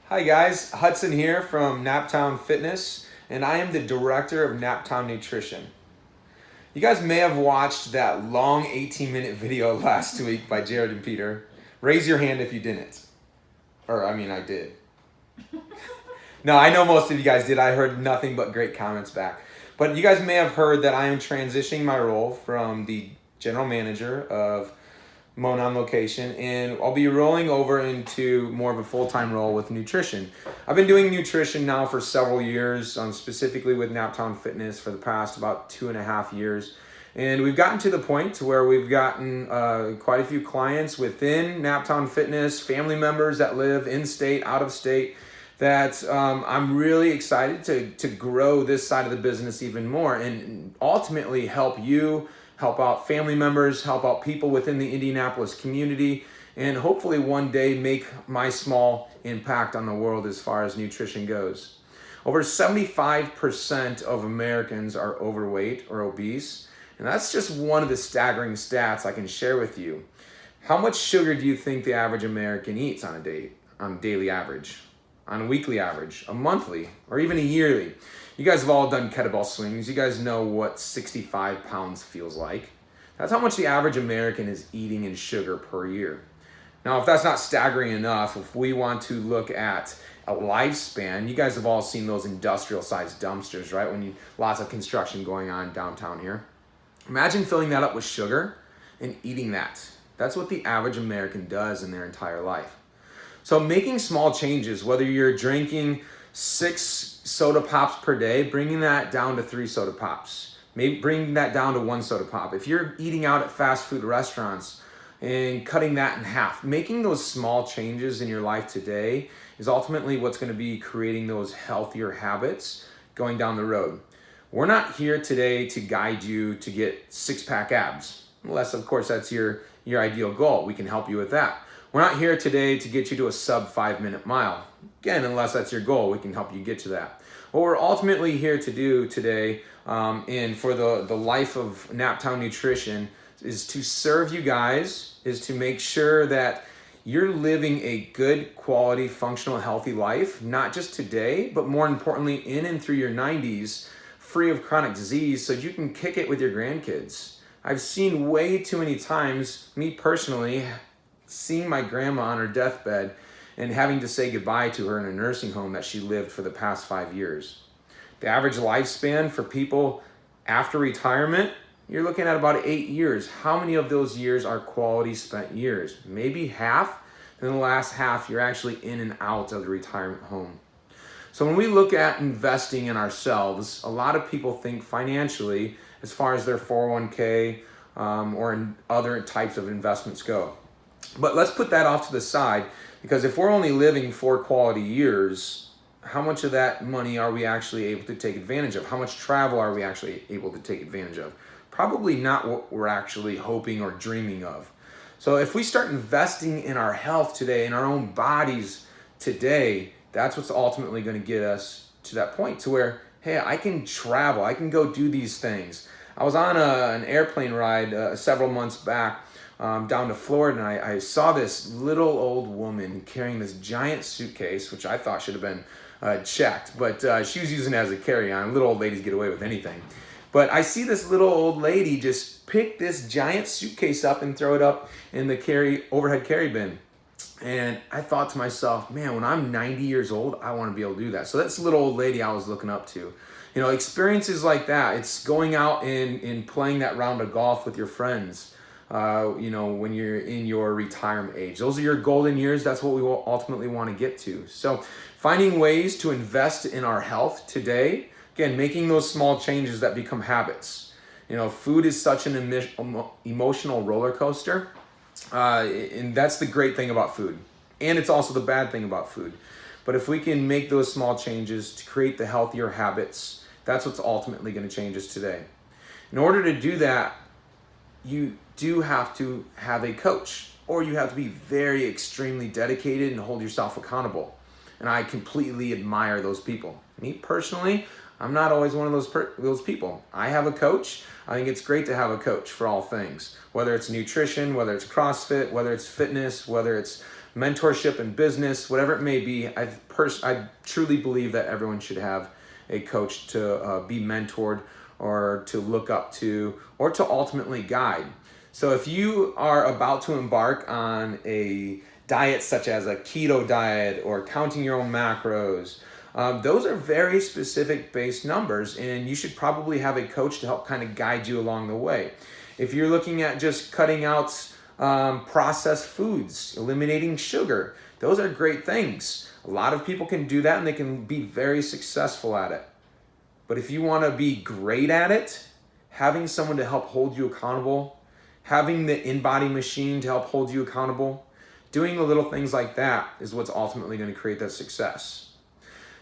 Hi guys, Hudson here from NAPTOWN Fitness, and I am the director of NAPTOWN Nutrition. You guys may have watched that long 18-minute video last week by Jared and Peter. Raise your hand if you didn't. I did. No, I know most of you guys did. I heard nothing but great comments back. But you guys may have heard that I am transitioning my role from the general manager of NAPTOWN location, and I'll be rolling over into more of a full-time role with nutrition. I've been doing nutrition now for several years, specifically with NAPTOWN Fitness for the past about 2.5 years. And we've gotten to the point to where we've gotten quite a few clients within NAPTOWN Fitness, family members that live in-state, out-of-state, that I'm really excited to grow this side of the business even more and ultimately help out family members, help out people within the Indianapolis community, and hopefully one day make my small impact on the world as far as nutrition goes. Over 75% of Americans are overweight or obese, and that's just one of the staggering stats I can share with you. How much sugar do you think the average American eats on a daily average, on a weekly average, a monthly, or even a yearly? You guys have all done kettlebell swings. You guys know what 65 pounds feels like. That's how much the average American is eating in sugar per year. Now, if that's not staggering enough, if we want to look at a lifespan, you guys have all seen those industrial-sized dumpsters, right? Lots of construction going on downtown here. Imagine filling that up with sugar and eating that. That's what the average American does in their entire life. So making small changes, whether you're drinking 6 soda pops per day, bringing that down to 3 soda pops. Maybe bringing that down to 1 soda pop. If you're eating out at fast food restaurants and cutting that in half, making those small changes in your life today is ultimately what's going to be creating those healthier habits going down the road. We're not here today to guide you to get 6-pack abs, unless of course that's your ideal goal. We can help you with that. We're not here today to get you to a sub 5-minute mile. Again, unless that's your goal, we can help you get to that. What we're ultimately here to do today, and for the life of NAPTOWN Nutrition, is to serve you guys, is to make sure that you're living a good, quality, functional, healthy life, not just today, but more importantly, in and through your 90s, free of chronic disease, so you can kick it with your grandkids. I've seen way too many times, me personally, seeing my grandma on her deathbed and having to say goodbye to her in a nursing home that she lived for the past 5 years. The average lifespan for people after retirement, you're looking at about 8 years. How many of those years are quality spent years? Maybe half, and the last half you're actually in and out of the retirement home. So when we look at investing in ourselves, a lot of people think financially as far as their 401k or in other types of investments go. But let's put that off to the side, because if we're only living 4 quality years, how much of that money are we actually able to take advantage of? How much travel are we actually able to take advantage of? Probably not what we're actually hoping or dreaming of. So if we start investing in our health today, in our own bodies today, that's what's ultimately going to get us to that point to where, hey, I can travel, I can go do these things. I was on an airplane ride several months back down to Florida, and I saw this little old woman carrying this giant suitcase, which I thought should have been checked, but she was using it as a carry-on. Little old ladies get away with anything. But I see this little old lady just pick this giant suitcase up and throw it up in the overhead carry bin. And I thought to myself, man, when I'm 90 years old, I want to be able to do that. So that's the little old lady I was looking up to. You know, experiences like that, it's going out and playing that round of golf with your friends. When you're in your retirement age. Those are your golden years. That's what we will ultimately want to get to. So finding ways to invest in our health today, again, making those small changes that become habits. You know, food is such an emotional roller coaster, and that's the great thing about food. And it's also the bad thing about food. But if we can make those small changes to create the healthier habits, that's what's ultimately going to change us today. In order to do that, you do have to have a coach, or you have to be very extremely dedicated and hold yourself accountable. And I completely admire those people. Me personally, I'm not always one of those people. I have a coach. I think it's great to have a coach for all things, whether it's nutrition, whether it's CrossFit, whether it's fitness, whether it's mentorship in business, whatever it may be. I truly believe that everyone should have a coach to be mentored or to look up to or to ultimately guide. So if you are about to embark on a diet such as a keto diet or counting your own macros, those are very specific base numbers, and you should probably have a coach to help kind of guide you along the way. If you're looking at just cutting out processed foods, eliminating sugar, those are great things. A lot of people can do that and they can be very successful at it. But if you want to be great at it, having someone to help hold you accountable, having the InBody machine to help hold you accountable, doing the little things like that is what's ultimately going to create that success.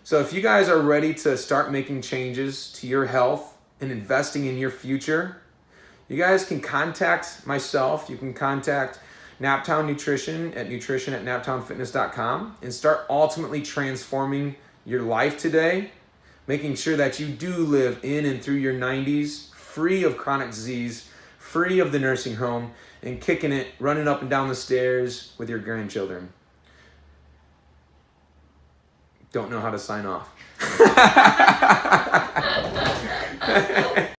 So if you guys are ready to start making changes to your health and investing in your future, you guys can contact myself. You can contact NAPTOWN Nutrition at nutrition@naptownfitness.com and start ultimately transforming your life today, making sure that you do live in and through your 90s, free of chronic disease, free of the nursing home, and kicking it, running up and down the stairs with your grandchildren. Don't know how to sign off.